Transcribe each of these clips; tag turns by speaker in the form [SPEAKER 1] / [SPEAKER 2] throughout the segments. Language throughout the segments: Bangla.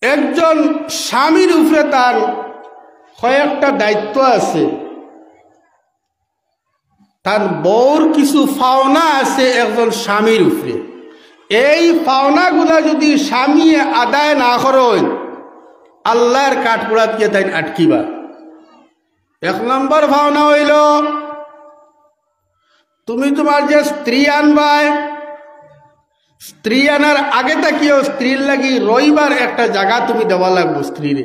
[SPEAKER 1] একজন স্বামীর উপরে তার কয়েকটা দায়িত্ব আছে, তার বউর কিছু পাওনা আছে একজন স্বামীর উপরে। এই পাওনাগুলা যদি স্বামী আদায় না করেন আল্লাহর কাঠপোড়াত গিয়ে তাই আটকিবা। এক নম্বর পাওনা হইল, তুমি তোমার যে স্ত্রী আনবাই, স্ত্রী আনার আগে তাকিও স্ত্রীর লাগি রইবার একটা জায়গা তুমি দেওয়া লাগবো। স্ত্রীরে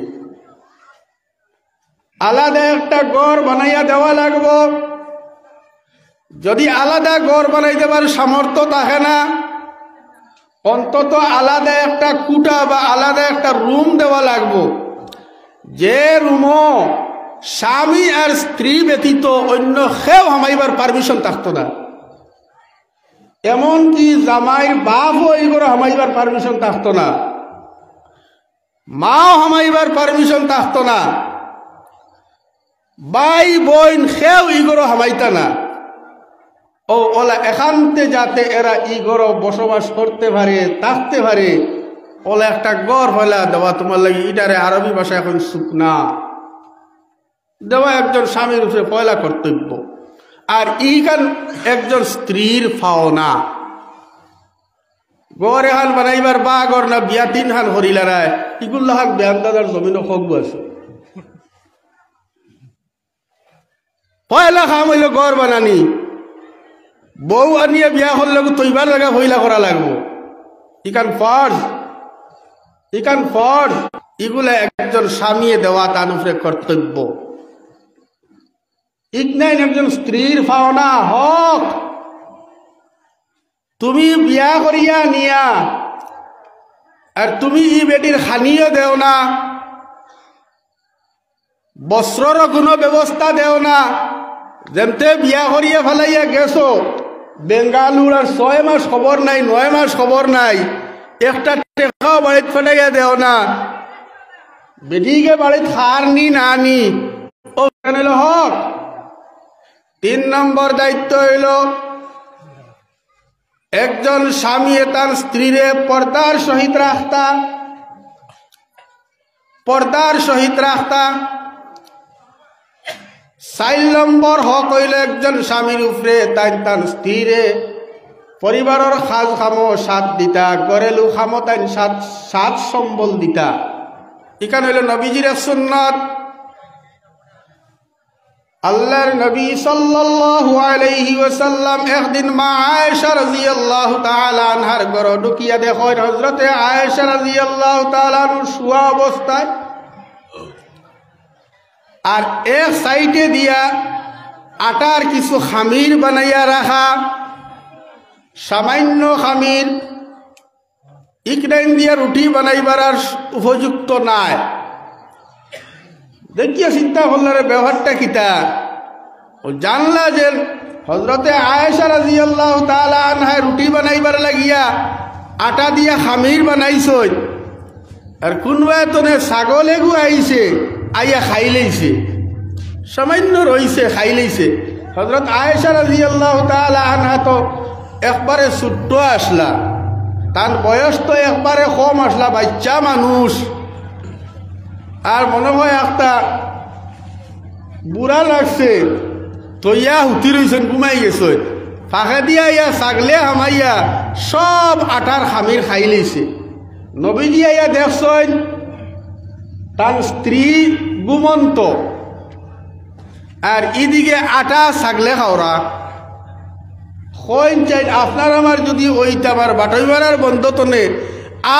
[SPEAKER 1] আলাদা একটা ঘর বানাইয়া দেওয়া লাগবো। যদি আলাদা ঘর বানাই দেবার সামর্থ্য থাকে না, অন্তত আলাদা একটা কুটা বা আলাদা একটা রুম দেওয়া লাগবো, যে রুমও স্বামী আর স্ত্রী ব্যতীত অন্য কেউ হামাইবার পারমিশন থাকতো না। এমনকি জামাইর বাপও এইগুলো হামাইবার পারমিশন থাকতো না, মাও হামাইবার পারমিশন থাকতো না, ভাই বোন কেউ ইগোরো হামাইতা না। ও ওলা এখানতে যাতে এরা ইগোরো বসবাস করতে পারে, থাকতে পারে, ওলা একটা গড় হইলা দেওয়া তোমার লাগে। ইটারে আরবি ভাষা এখন সুকনা দেওয়া একজন স্বামীর উপরে পয়লা কর্তব্য। আর ইখান একজন স্ত্রীর পাওনা। গড় এখান বানাইবার বা গড় না বিয়া তিন খান হরিলারায় ইগুল্লা হাক বেয়ান দাদার জমিনও খগু আছে। পয়লা খাম হইল গড় বানানি, বউ আনিয়ে বিয়া করলে তৈবার লাগা পয়লা করা লাগবো। ইখান ফর্জ, ইখান ফর্জ, এগুলা একজন স্বামী দেওয়া তার উপরে কর্তব্য। ইকনাইন একজন স্ত্রীর পাওনা হক। তুমি বিয়া করিয়া নিয়া আর তুমি ই বেটির খানিও দেও না, বস্ত্রর কোনো ব্যবস্থা দেও না। যেমতে বিয়া করিয়া ফেলাইয়া গেছো বেঙ্গালুর, আর 6 মাস খবর নাই, 9 মাস খবর নাই, একটা টেকাও বাড়িত ফেলাইয়া দেও না। বেটিকে বাড়িত খার নি না নি, ও হক। 3 নম্বর দায়িত্ব হইল একজন স্বামী তার স্ত্রীরে পর্দার সহিত রাখতা, পর্দার সহিত রাখতা। 4 নম্বর হক হইল একজন স্বামীর উপরে তাই তার স্ত্রীরে পরিবারের খাজ খামো সাথ দিতা, গরেলু খামো তাই সাথ সম্বল দিতা। এখানে হইল নবীজির সুন্নাত। আল্লাহর নবী সাল্লাল্লাহু আলাইহি ওয়াসাল্লাম একদিন মা আয়েশা রাদিয়াল্লাহু তাআলা আনহার ঘর ঢুকিয়া দেখেন হযরতে আয়েশা রাদিয়াল্লাহু তাআলা শুয়া অবস্থায়, আর এক সাইডে দিয়া আটার কিছু খামির বানাইয়া রাখা, সামান্য খামির, ইকরাইন দিয়া রুটি বানাইবার আর উপযুক্ত নাই। দেখিয়া চিন্তা করলার ব্যবহারটা কিতা, ও জানলা যে হযরতে আয়েশা রাদিয়াল্লাহু তাআলা আনহা রুটি বানাইবার লাগিয়া আটা দিয়া খামির বানাইছই, আর কোনবা তনে ছাগল এগু আইছে আইয়া খাই লইছে, সামান্য রইছে খাই লইছে। হযরত আয়েশা রাদিয়াল্লাহু তাআলা আনহা তো একবারে ছোট্ট আসলা, তার বয়স তো একবারে কম আসলা, বাচ্চা মানুষ। আর মনে হয় একটা বুড়া লাগছে, তৈয়া হুতি রইছেন, ঘুমাই গেছে, ফাঁকা দিয়া ইয়া ছাগলে হামাইয়া সব আটার খামির খাই লইছে। নবীজি ইয়া দেখছেন তার স্ত্রী ঘুমন্ত, আর এদিকে আটা ছাগলে খাওয়া। কইন চাই আপনার আমার যদি ওইটা আমার বাটই মারার বন্ধ তনে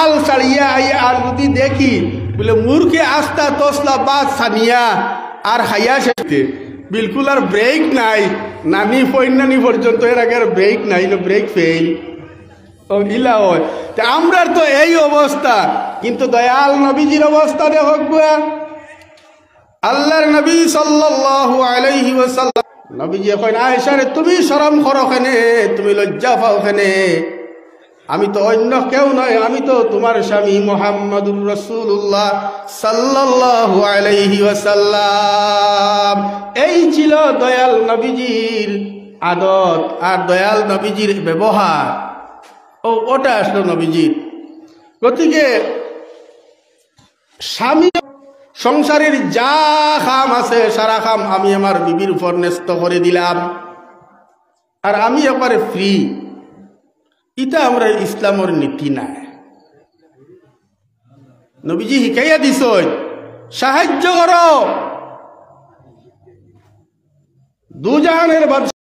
[SPEAKER 1] আল ছাড়িয়া আইয়া, আর যদি দেখি বলে মূর্খে আস্তা তসলা বাদ ছানিয়া আর হাইয়া শেষে বিলকুল আর ব্রেক নাই, নানি পৈনানি পর্যন্ত এর আগে আর ব্রেক নাই, ব্রেক ফেল ইলা হয়। আমরার তো এই অবস্থা, কিন্তু দয়াল নবীজির অবস্থা দেখো। আল্লাহর নবী সাল্লাল্লাহু আলাইহি ওয়াসাল্লাম নবীজি কইন আয়েশা রে তুমি শরম করো কেনে, তুমি লজ্জা পাও কেনে, আমি তো অন্য কেউ নয়, আমি তো তোমার স্বামী মুহাম্মদুর রাসূলুল্লাহ সাল্লাল্লাহু আলাইহি ওয়াসাল্লাম। এই ছিল দয়াল নবীজির আদত আর দয়াল নবীজির ব্যবহার। ওটা আসলো নবীজির। গতিকে স্বামী সংসারের যা খাম আছে সারা খাম আমি আমার বিবির উপর ন্যস্ত করে দিলাম আর আমি একবারে ফ্রি। এটা আমরা ইসলামের নীতি নাই। নবীজি শিকাইয়া দিছ সাহায্য করো দুজাহানের বাদশা